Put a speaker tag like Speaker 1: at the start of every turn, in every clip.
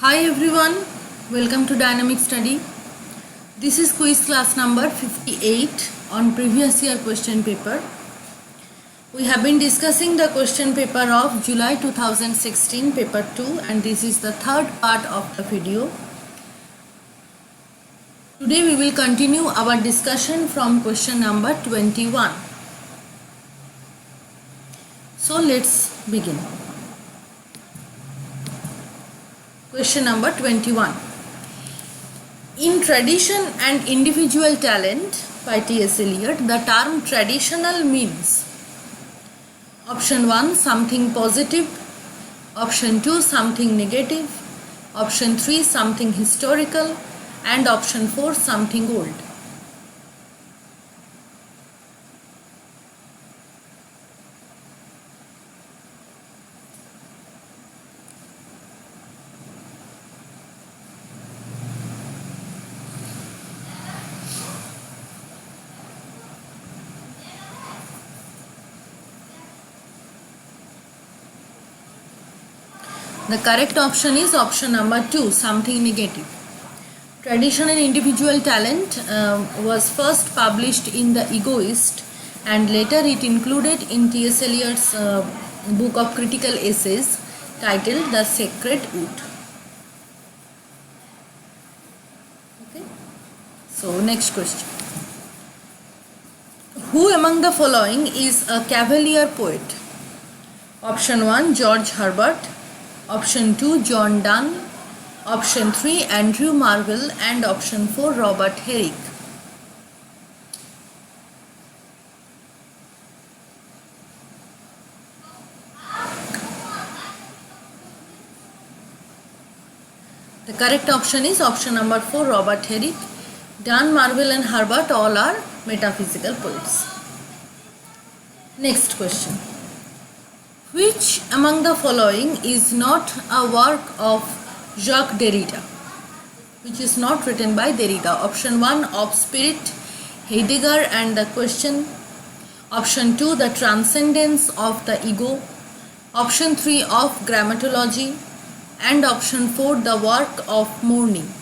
Speaker 1: Hi everyone, welcome to Dynamic Study. This is quiz class number 58 on previous year question paper. We have been discussing the question paper of July 2016 paper 2 and this is the third part of the video. Today we will continue our discussion from question number 21. So let's begin. Question number 21. In Tradition and Individual Talent by T.S. Eliot, the term traditional means option 1 something positive, option 2 something negative, option 3 something historical, and option 4 something old. The correct option is option number 2, something negative. Tradition and Individual Talent was first published in The Egoist and later it included in T.S. Eliot's book of critical essays titled The Sacred Wood. Okay. So next question. Who among the following is a Cavalier poet? Option 1 George Herbert, option 2 John Donne, option 3 Andrew Marvell, and option 4 Robert Herrick. The correct option is option number 4 Robert Herrick. Donne, Marvell and Herbert all are metaphysical poets. Next question. Which among the following is not a work of Jacques Derrida? Which is not written by Derrida? Option 1 Of Spirit, Heidegger and the Question. Option 2 The Transcendence of the Ego. Option 3 Of Grammatology. And option 4 The Work of Mourning.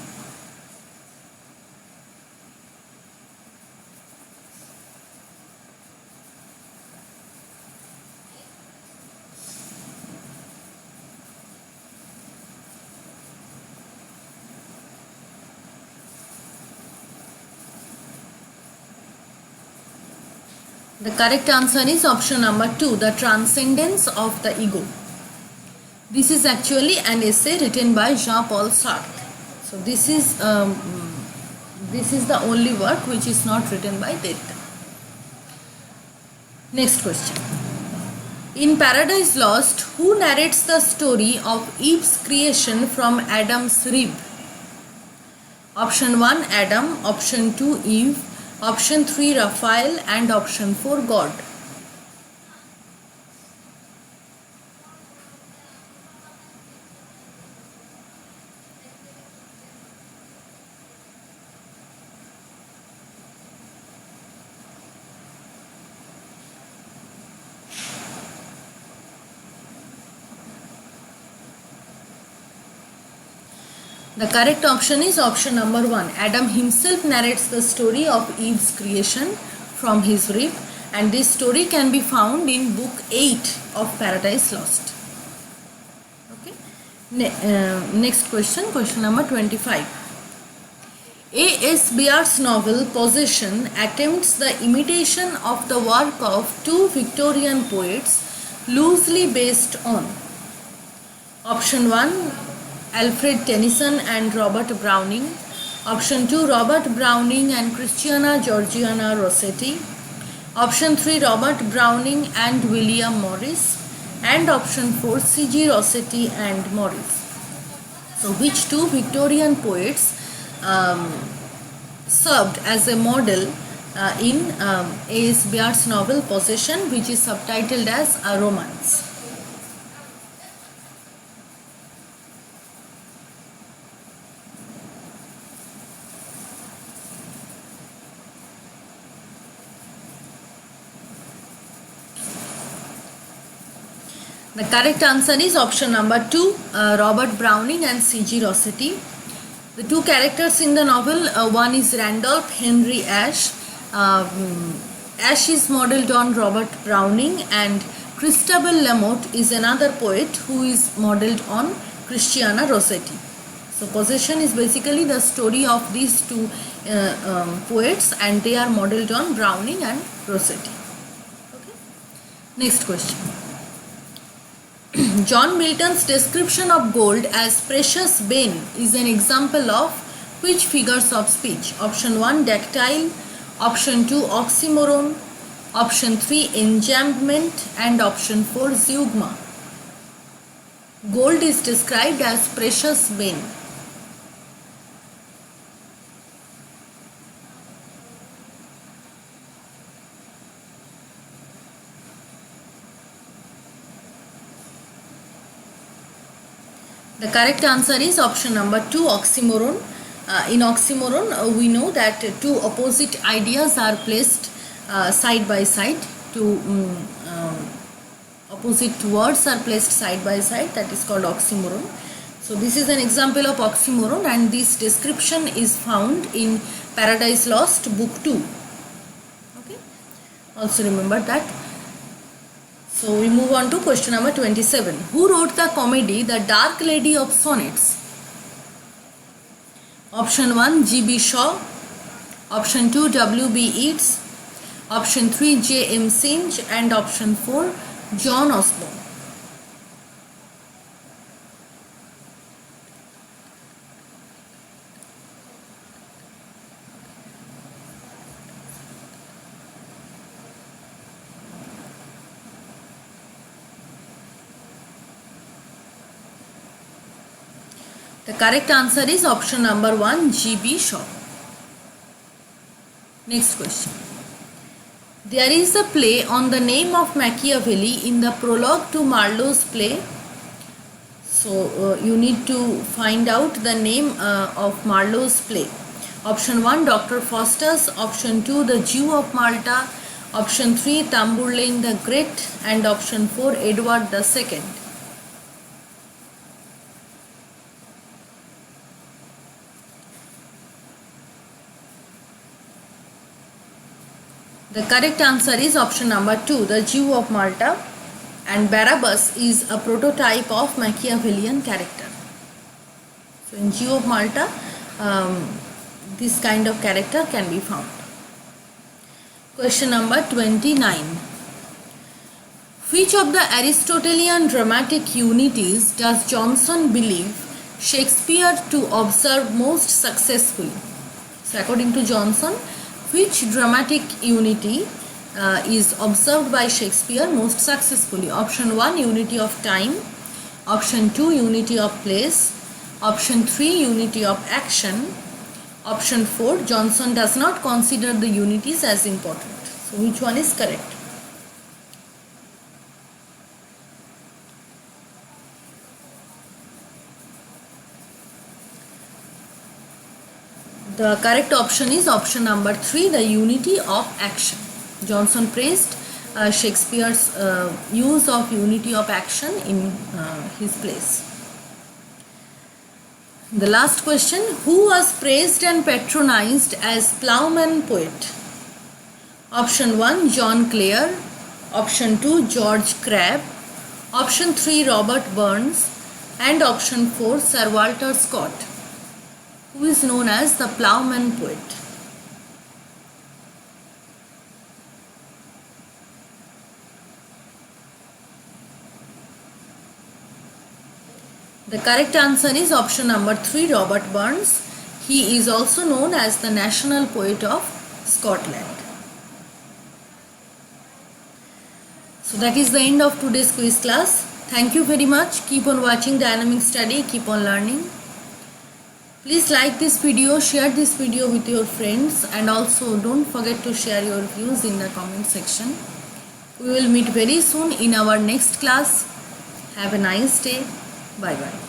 Speaker 1: The correct answer is option number 2, The Transcendence of the Ego. This is actually an essay written by Jean-Paul Sartre. So this is the only work which is not written by Derrida. Next question. In Paradise Lost, who narrates the story of Eve's creation from Adam's rib? Option 1 Adam, option 2 Eve, option 3 Raphael, and option 4 God. The correct option is option number 1. Adam himself narrates the story of Eve's creation from his rib, and this story can be found in book 8 of Paradise Lost. Okay. Next question, question number 25. A.S. Bear's novel Possession attempts the imitation of the work of two Victorian poets loosely based on option 1 Alfred Tennyson and Robert Browning, option 2 Robert Browning and Christiana Georgiana Rossetti, option 3 Robert Browning and William Morris, and option 4 C.G. Rossetti and Morris. So which two Victorian poets served as a model in A.S. Bear's novel Possession, which is subtitled as A Romance? The correct answer is option number 2, Robert Browning and C.G. Rossetti. The two characters in the novel, one is Randolph Henry Ashe. Ashe is modeled on Robert Browning, and Christabel Lamotte is another poet who is modeled on Christiana Rossetti. So Possession is basically the story of these two poets, and they are modeled on Browning and Rossetti. Okay. Next question. John Milton's description of gold as precious bane is an example of which figures of speech? Option 1, dactyl. Option 2, oxymoron. Option 3, enjambment. And option 4, zeugma. Gold is described as precious bane. The correct answer is option number 2, oxymoron. In oxymoron, we know that two opposite ideas are placed side by side. Two opposite words are placed side by side. That is called oxymoron. So this is an example of oxymoron, and this description is found in Paradise Lost, book 2. Okay. Also remember that. So we move on to question number 27. Who wrote the comedy The Dark Lady of Sonnets? Option 1, G.B. Shaw. Option 2, W.B. Yeats. Option 3, J.M. Synge. And option 4, John Osborne. The correct answer is option number 1, G.B. Shaw. Next question. There is a play on the name of Machiavelli in the prologue to Marlowe's play. So you need to find out the name of Marlowe's play. Option 1, Dr. Faustus. Option 2, The Jew of Malta. Option 3, Tamburlaine the Great. And option 4, Edward II. The correct answer is option number 2, The Jew of Malta, and Barabbas is a prototype of Machiavellian character. So in Jew of Malta, this kind of character can be found. Question number 29. Which of the Aristotelian dramatic unities does Johnson believe Shakespeare to observe most successfully? So according to Johnson, which dramatic unity is observed by Shakespeare most successfully? Option 1, unity of time. Option 2, unity of place. Option 3, unity of action. Option 4, Johnson does not consider the unities as important. So which one is correct? The correct option is option number 3, the unity of action. Johnson praised Shakespeare's use of unity of action in his plays. The last question, who was praised and patronized as ploughman poet? Option 1, John Clare. Option 2, George Crabbe. Option 3, Robert Burns. And option 4, Sir Walter Scott, who is known as the ploughman poet. The correct answer is option number 3, Robert Burns. He is also known as the national poet of Scotland. So that is the end of today's quiz class. Thank you very much. Keep on watching Dynamic Study. Keep on learning. Please like this video, share this video with your friends, and also don't forget to share your views in the comment section. We will meet very soon in our next class. Have a nice day. Bye bye.